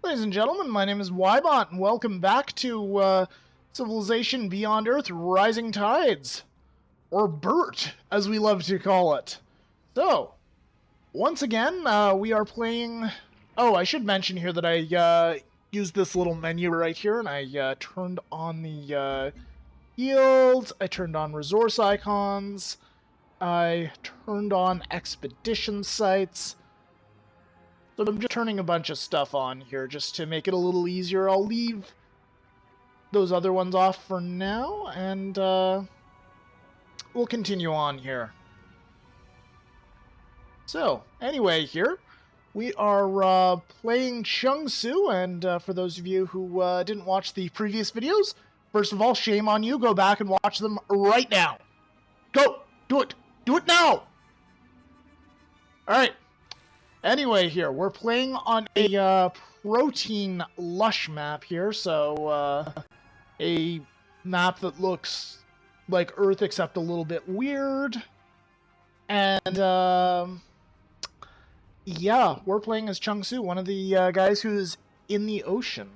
Ladies and gentlemen, my name is Wybot, and welcome back to Civilization Beyond Earth Rising Tides. Or BERT, as we love to call it. So, once again, we are playing... Oh, I should mention here that I used this little menu right here, and I turned on the fields, I turned on resource icons, I turned on expedition sites. So I'm just turning a bunch of stuff on here just to make it a little easier. I'll leave those other ones off for now, and we'll continue on here. So, anyway, here, we are playing Chungsu, and for those of you who didn't watch the previous videos, first of all, shame on you. Go back and watch them right now. Go! Do it! Do it now! Alright. Anyway, here, we're playing on a protein lush map here, so a map that looks like Earth except a little bit weird. And yeah, we're playing as Chungsu, one of the guys who's in the ocean.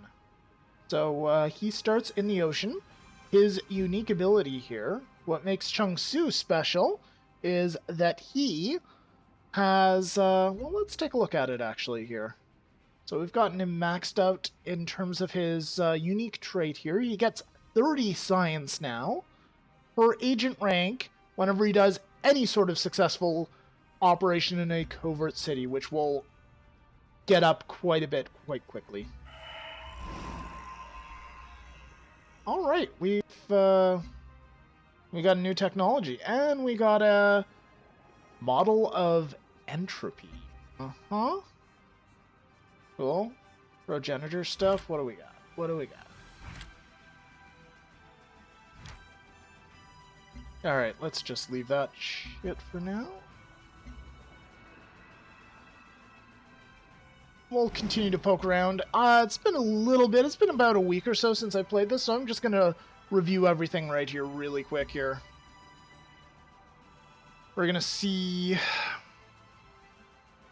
So he starts in the ocean. His unique ability here, what makes Chungsu special, is that he has, well, let's take a look at it actually here. So we've gotten him maxed out in terms of his unique trait here. He gets 30 science now per agent rank whenever he does any sort of successful operation in a covert city, which will get up quite a bit quite quickly. Alright, we got a new technology, and we got a model of entropy. Uh-huh. Cool. Progenitor stuff. What do we got? What do we got? Alright, let's just leave that shit for now. We'll continue to poke around. It's been a little bit. It's been about a week or so since I played this, so I'm just going to review everything right here really quick here. We're going to see...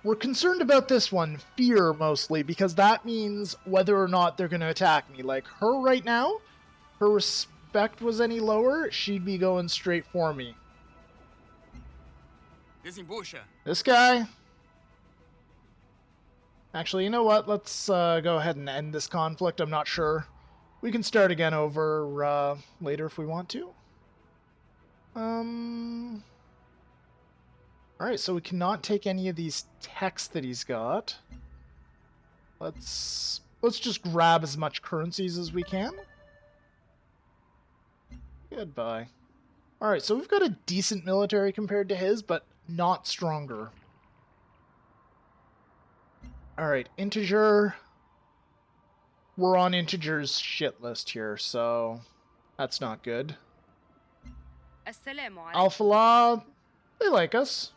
We're concerned about this one, fear mostly, because that means whether or not they're going to attack me. Like, her right now, her respect was any lower, she'd be going straight for me. This guy... Actually, you know what? Let's go ahead and end this conflict. I'm not sure. We can start again over later if we want to. Alright, so we cannot take any of these techs that he's got. Let's just grab as much currencies as we can. Goodbye. Alright, so we've got a decent military compared to his, but not stronger. Alright, integer. We're on integer's shit list here, so that's not good. Alpha Law, they like us.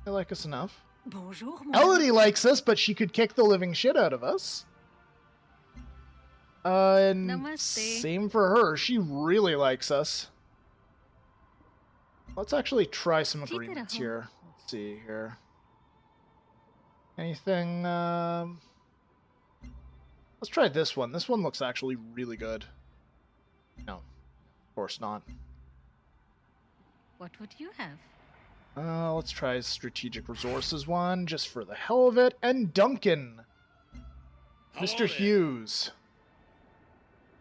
They like us enough. Bonjour, Elodie likes us, but she could kick the living shit out of us. And Namaste. same for her. She really likes us. Let's actually try some agreements here. Let's see here. Anything, let's try this one. This one looks actually really good. No, of course not. What would you have? Let's try strategic resources one, just for the hell of it. And Duncan. Mr. Hughes.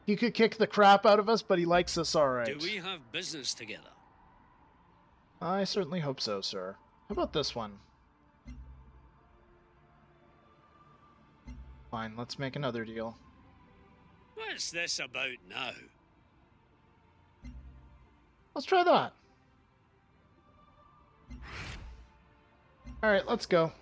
He could kick the crap out of us, but he likes us alright. Do we have business together? I certainly hope so, sir. How about this one? Fine, let's make another deal. What's this about now? Let's try that. Alright, let's go.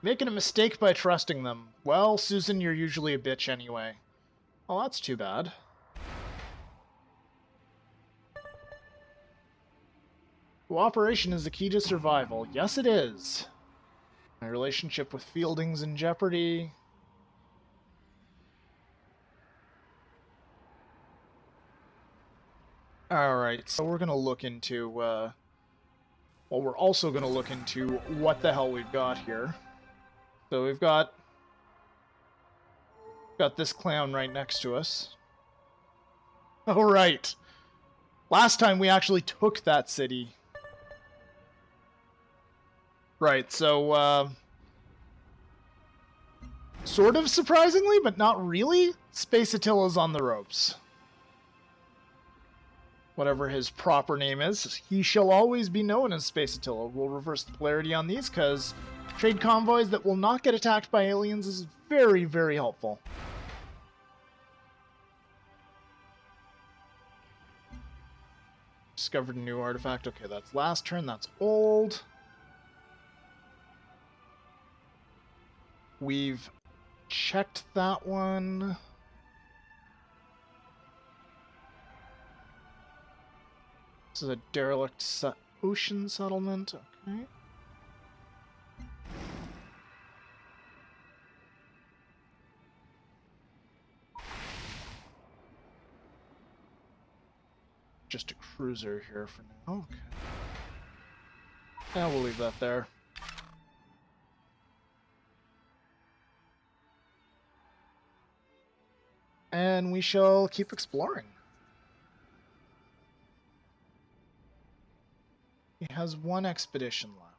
Making a mistake by trusting them. Well, Susan, you're usually a bitch anyway. Well, that's too bad. Cooperation is the key to survival. Yes, it is. My relationship with Fielding's in jeopardy. Alright, so we're gonna look into, Well, we're also going to look into what the hell we've got here. So we've got this clown right next to us. All right. Last time we actually took that city. Right, so, sort of surprisingly, but not really, Space Attila's on the ropes. Whatever his proper name is, he shall always be known as Space Attila. We'll reverse the polarity on these, because trade convoys that will not get attacked by aliens is very, very helpful. Discovered a new artifact. Okay, that's last turn, that's old. We've checked that one. This is a derelict ocean settlement. Okay. Just a cruiser here for now. Okay. Yeah, we'll leave that there. And we shall keep exploring. He has one expedition left.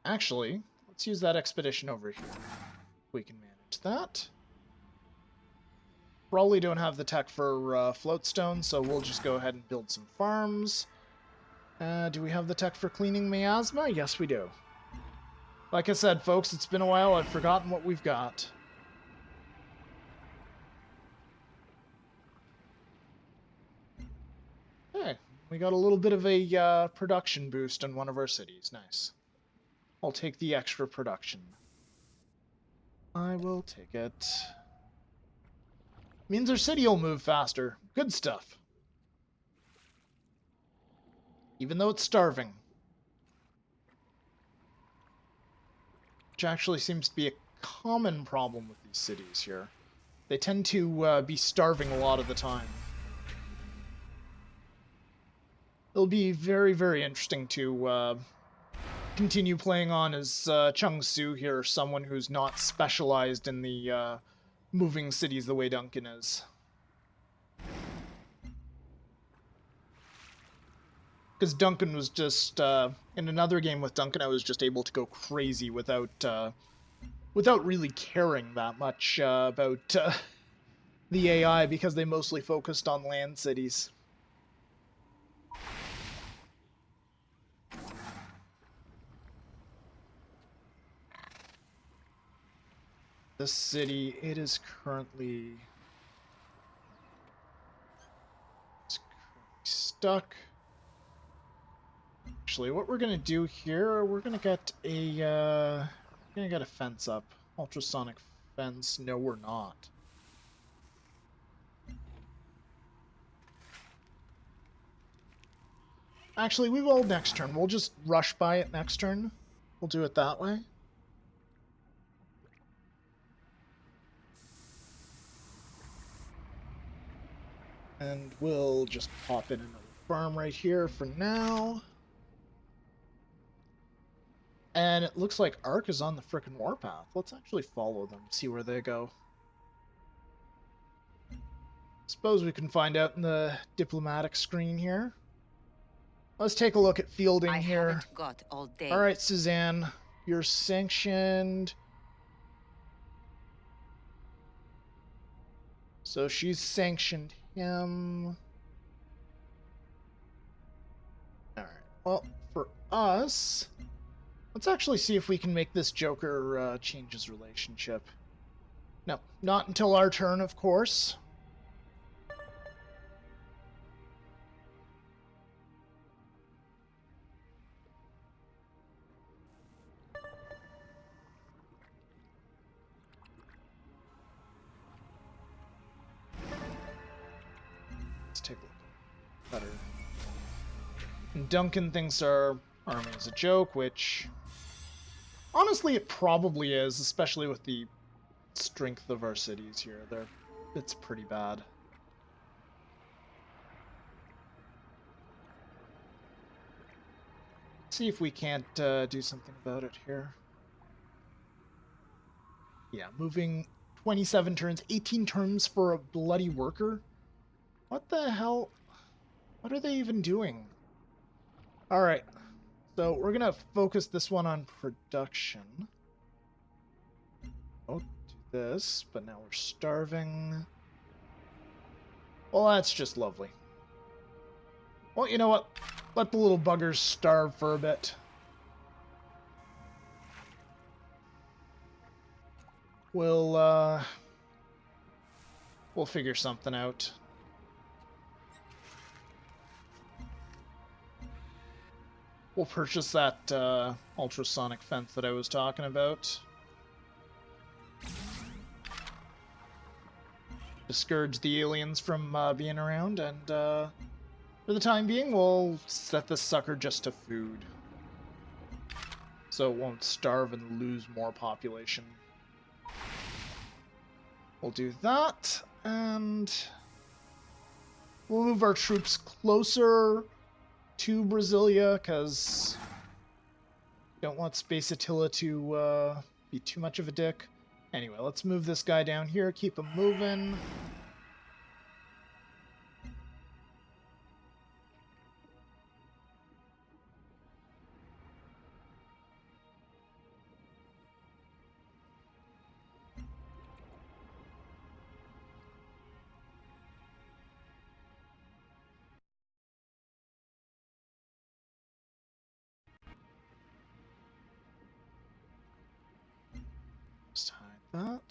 Actually, let's use that expedition over here. We can manage that. Probably don't have the tech for floatstone, so we'll just go ahead and build some farms. Do we have the tech for cleaning miasma? Yes, we do. Like I said, folks, it's been a while. I've forgotten what we've got. Hey, we got a little bit of a production boost in one of our cities. Nice. I'll take the extra production. I will take it. Means our city will move faster. Good stuff. Even though it's starving. Which actually seems to be a common problem with these cities here. They tend to be starving a lot of the time. It'll be very, very interesting to continue playing on as Chungsu here, someone who's not specialized in the moving cities the way Duncan is. Because Duncan was just, in another game with Duncan, I was just able to go crazy without really caring that much about the AI, because they mostly focused on land cities. This city, it is currently stuck. Actually, what we're gonna do here, we're gonna get a fence up. Ultrasonic fence. No, we're not. Actually, we will next turn. We'll just rush by it next turn. We'll do it that way. And we'll just pop in another farm right here for now. And it looks like Ark is on the frickin' warpath. Let's actually follow them, see where they go. Suppose we can find out in the diplomatic screen here. Let's take a look at fielding here. I haven't got all day. All right, Suzanne, you're sanctioned. So she's sanctioned him. All right. Well, for us, let's actually see if we can make this Joker change his relationship. No, not until our turn, of course. Let's take a look. Better. And Duncan thinks our army is a joke, which honestly it probably is, especially with the strength of our cities here. It's pretty bad. See if we can't do something about it here. Yeah, moving 27 turns, 18 turns for a bloody worker? What the hell? What are they even doing? Alright, so we're gonna focus this one on production. Oh, do this, but now we're starving. Well, that's just lovely. Well, you know what? Let the little buggers starve for a bit. We'll figure something out. We'll purchase that ultrasonic fence that I was talking about. Discourage the aliens from being around, and for the time being, we'll set this sucker just to food. So it won't starve and lose more population. We'll do that, and we'll move our troops closer to Brasilia, because we don't want Space Attila to be too much of a dick. Anyway, let's move this guy down here, keep him moving. Just hide that.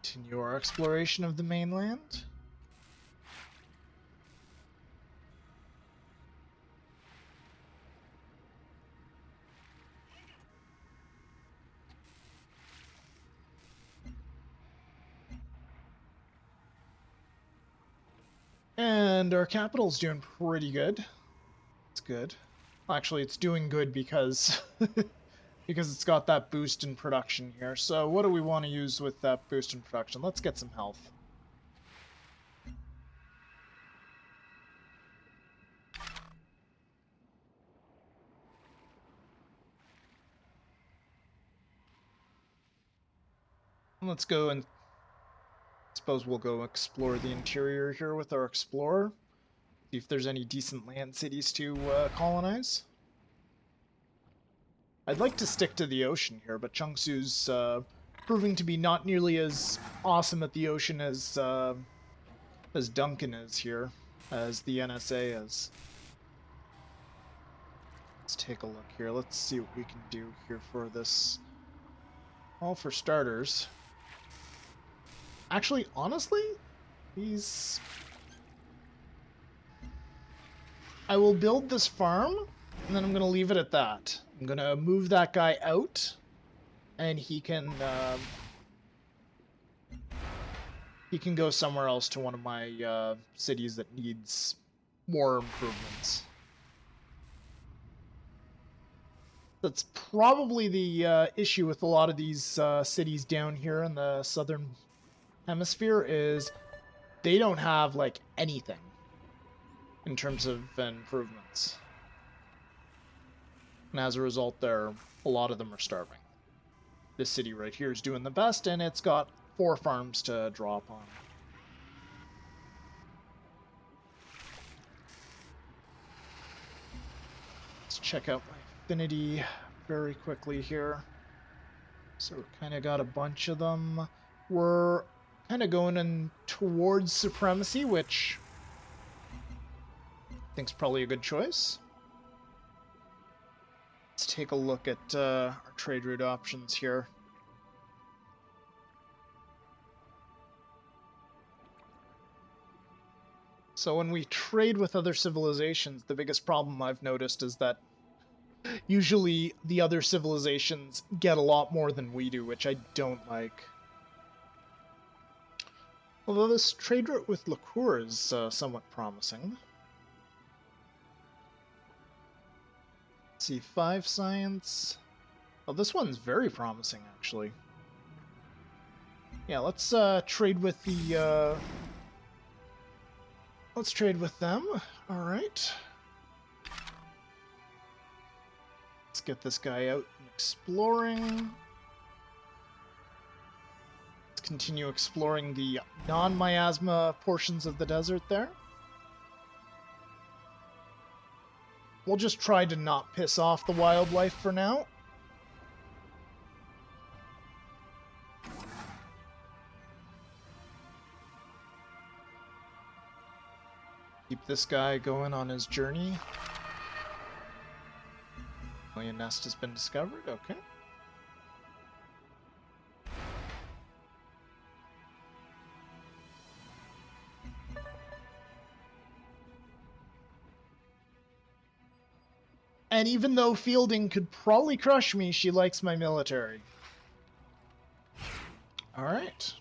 Continue our exploration of the mainland. And our capital's doing pretty good. It's good. Actually, it's doing good because because it's got that boost in production here. So what do we want to use with that boost in production? Let's get some health. Let's go and suppose we'll go explore the interior here with our explorer. See if there's any decent land cities to colonize. I'd like to stick to the ocean here, but Chungsu's proving to be not nearly as awesome at the ocean as Duncan is here, as the NSA is. Let's take a look here. Let's see what we can do here for this. Well, for starters, actually, honestly, I will build this farm, and then I'm going to leave it at that. I'm going to move that guy out, and he can go somewhere else to one of my cities that needs more improvements. That's probably the issue with a lot of these cities down here in the southern hemisphere, is they don't have like anything in terms of improvements, and as a result, a lot of them are starving. This city right here is doing the best, and it's got 4 farms to draw upon. Let's check out my affinity very quickly here. So we kind of got a bunch of them. We're kind of going in towards supremacy, which I think is probably a good choice. Let's take a look at our trade route options here. So when we trade with other civilizations, the biggest problem I've noticed is that usually the other civilizations get a lot more than we do, which I don't like. Although this trade route with Liqueur is somewhat promising. Let's see, 5 science. Oh, this one's very promising, actually. Yeah, let's trade with the... Let's trade with them. Alright. Let's get this guy out and exploring. Let's continue exploring the non-miasma portions of the desert there. We'll just try to not piss off the wildlife for now. Keep this guy going on his journey. Alien nest has been discovered, okay. And even though Fielding could probably crush me, she likes my military. Alright.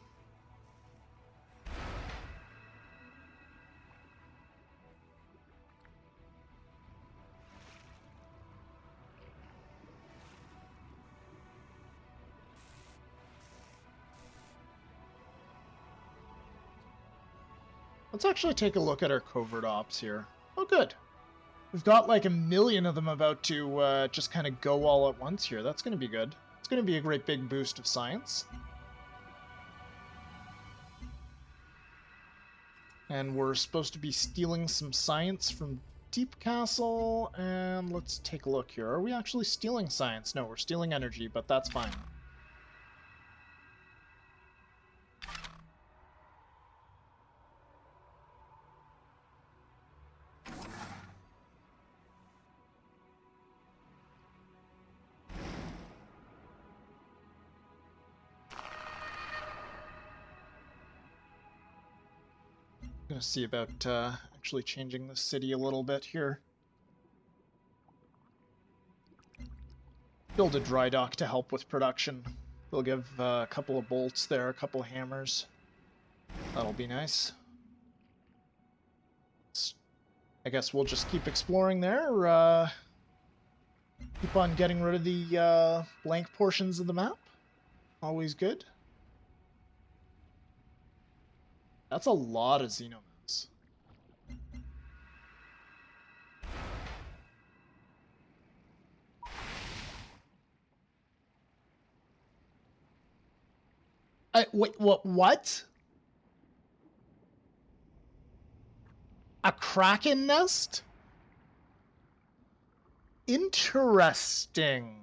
Let's actually take a look at our covert ops here. Oh, good. We've got like 1 million of them about to just kind of go all at once here. That's going to be good. It's going to be a great big boost of science. And we're supposed to be stealing some science from Deep Castle. And let's take a look here. Are we actually stealing science? No, we're stealing energy, but that's fine. Gonna see about actually changing the city a little bit here. Build a dry dock to help with production. They'll give a couple of bolts there, a couple of hammers. That'll be nice. I guess we'll just keep exploring there. Keep on getting rid of the blank portions of the map. Always good. That's a lot of xenomass. Wait, what? A kraken nest? Interesting.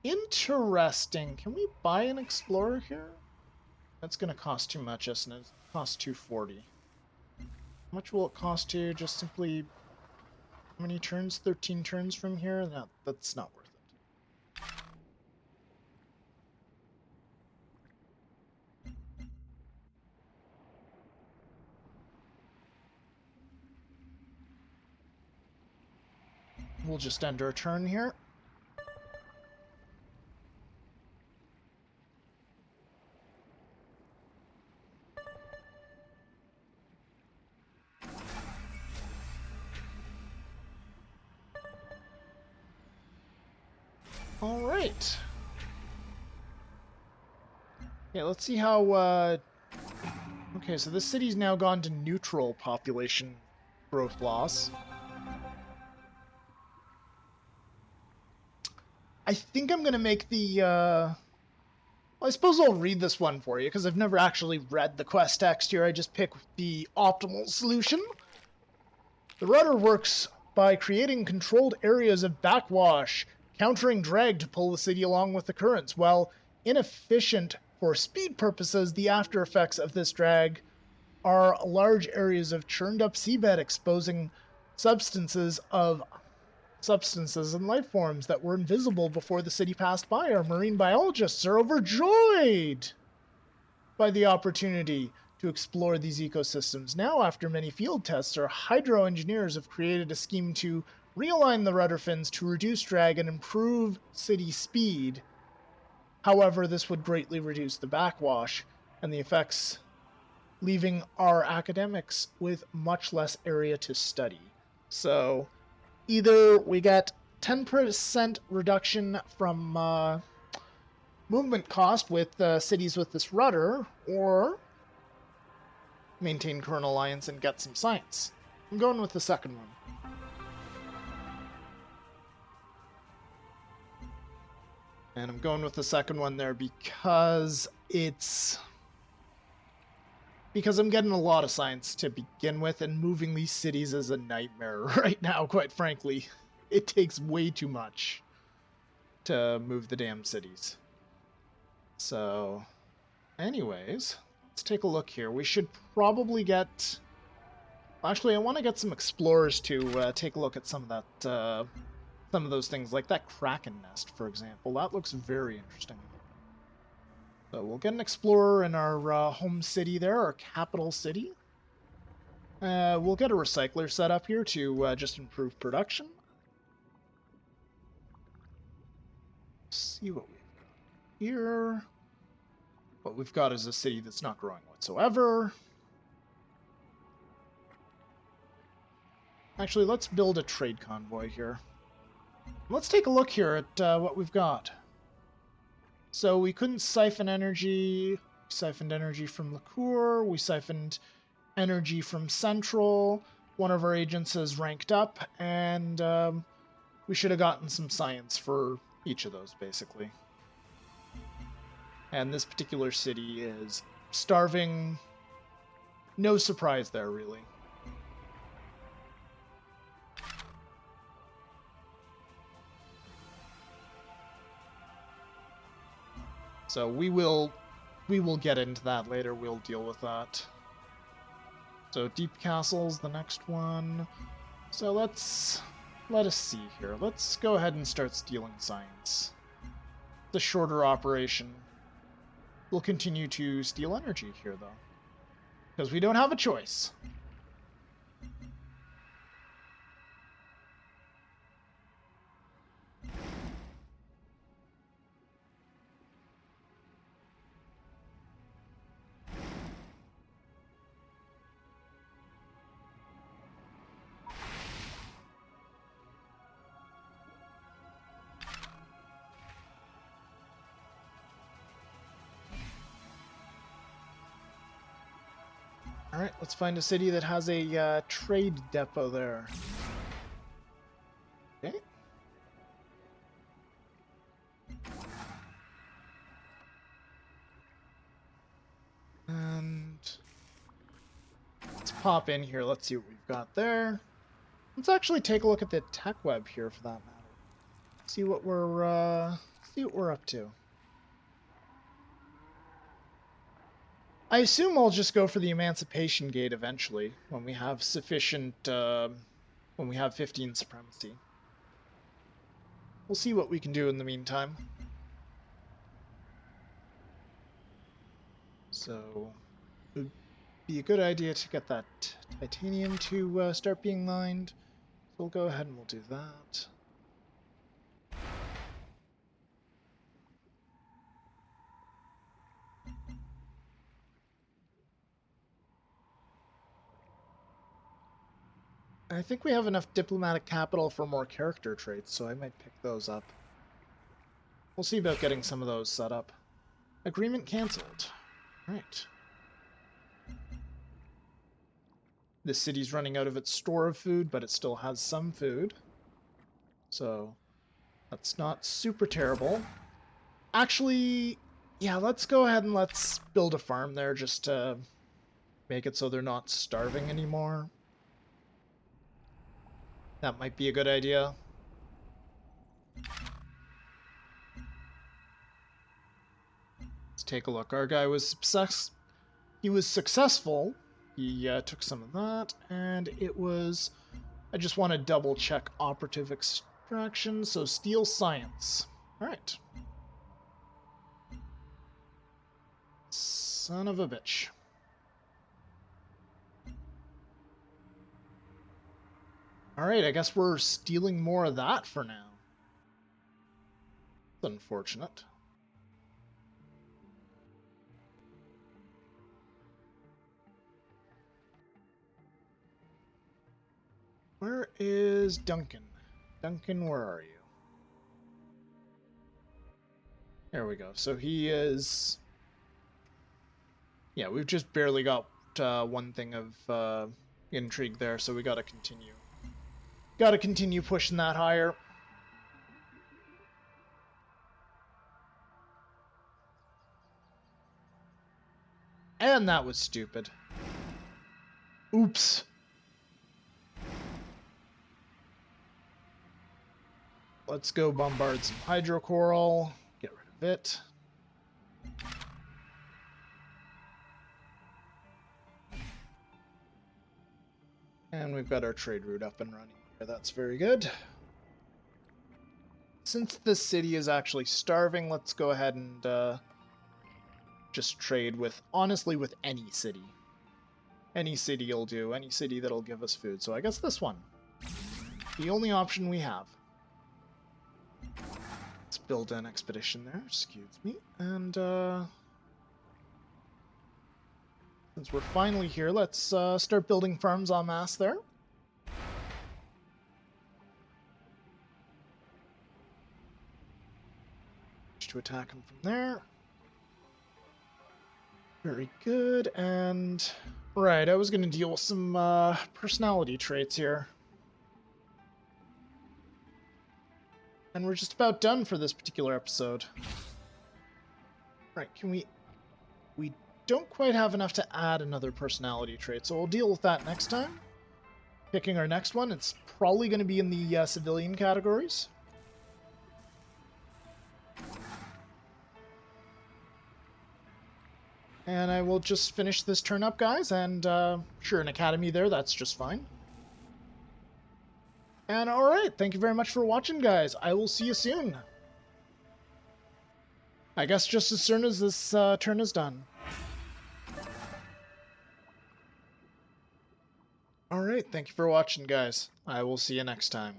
Interesting. Can we buy an explorer here? That's gonna cost too much, isn't it? It costs 240. How much will it cost to just simply... How many turns? 13 turns from here? No, that's not worth it. We'll just end our turn here. All right. Yeah, let's see how, okay, so this city's now gone to neutral population growth loss. I think I'm going to make the, well, I suppose I'll read this one for you, because I've never actually read the quest text here. I just pick the optimal solution. The rudder works by creating controlled areas of backwash, countering drag to pull the city along with the currents. While inefficient for speed purposes, the after effects of this drag are large areas of churned up seabed exposing substances and life forms that were invisible before the city passed by. Our marine biologists are overjoyed by the opportunity to explore these ecosystems. Now, after many field tests, our hydro engineers have created a scheme to realign the rudder fins to reduce drag and improve city speed. However, this would greatly reduce the backwash and the effects, leaving our academics with much less area to study. So, either we get 10% reduction from movement cost with cities with this rudder, or maintain current alliance and get some science. I'm going with the second one. And I'm going with the second one there because I'm getting a lot of science to begin with, and moving these cities is a nightmare right now, quite frankly. It takes way too much to move the damn cities. So, anyways, let's take a look here. We should probably get... Actually, I want to get some explorers to take a look at some of that... some of those things, like that Kraken nest, for example. That looks very interesting. So we'll get an explorer in our home city there, our capital city. We'll get a recycler set up here to just improve production. See what we've got here. What we've got is a city that's not growing whatsoever. Actually, let's build a trade convoy here. Let's take a look here at what we've got. So we couldn't siphon energy. We siphoned energy from Liqueur. We siphoned energy from Central. One of our agents has ranked up, and we should have gotten some science for each of those, basically. And this particular city is starving. No surprise there, really. So we will get into that later. We'll deal with that. So Deep Castle's the next one. So let us see here. Let's go ahead and start stealing science. The shorter operation. We'll continue to steal energy here, though, because we don't have a choice. Alright, let's find a city that has a trade depot there. Okay. And let's pop in here. Let's see what we've got there. Let's actually take a look at the tech web here, for that matter. See what we're up to. I assume I'll just go for the Emancipation Gate eventually, when we have sufficient, when we have 15 supremacy. We'll see what we can do in the meantime. So, it would be a good idea to get that titanium to start being mined. So we'll go ahead and we'll do that. I think we have enough diplomatic capital for more character traits, so I might pick those up. We'll see about getting some of those set up. Agreement cancelled. Right. This city's running out of its store of food, but it still has some food. So, that's not super terrible. Actually, yeah, let's go ahead and let's build a farm there just to make it so they're not starving anymore. That might be a good idea. Let's take a look. Our guy was successful. He took some of that, and it was... I just want to double check operative extraction, so steel science. Alright. Son of a bitch. Alright, I guess we're stealing more of that for now. It's unfortunate. Where is Duncan? Duncan, where are you? There we go. So he is... Yeah, we've just barely got one thing of intrigue there, so we gotta continue. Gotta continue pushing that higher. And that was stupid. Oops. Let's go bombard some hydrocoral. Get rid of it. And we've got our trade route up and running here. That's very good. Since the city is actually starving, let's go ahead and just trade with, honestly, with any city. Any city will do. Any city that'll give us food. So I guess this one. The only option we have. Let's build an expedition there. Excuse me. And since we're finally here, let's start building farms en masse there. To attack him from there. Very good. And right, I was going to deal with some personality traits here. And we're just about done for this particular episode. Right, can we don't quite have enough to add another personality trait, so we'll deal with that next time. Picking our next one, it's probably going to be in the civilian categories. And I will just finish this turn up, guys, and sure, an academy there, that's just fine. And alright, thank you very much for watching, guys. I will see you soon. I guess just as soon as this turn is done. Alright, thank you for watching, guys. I will see you next time.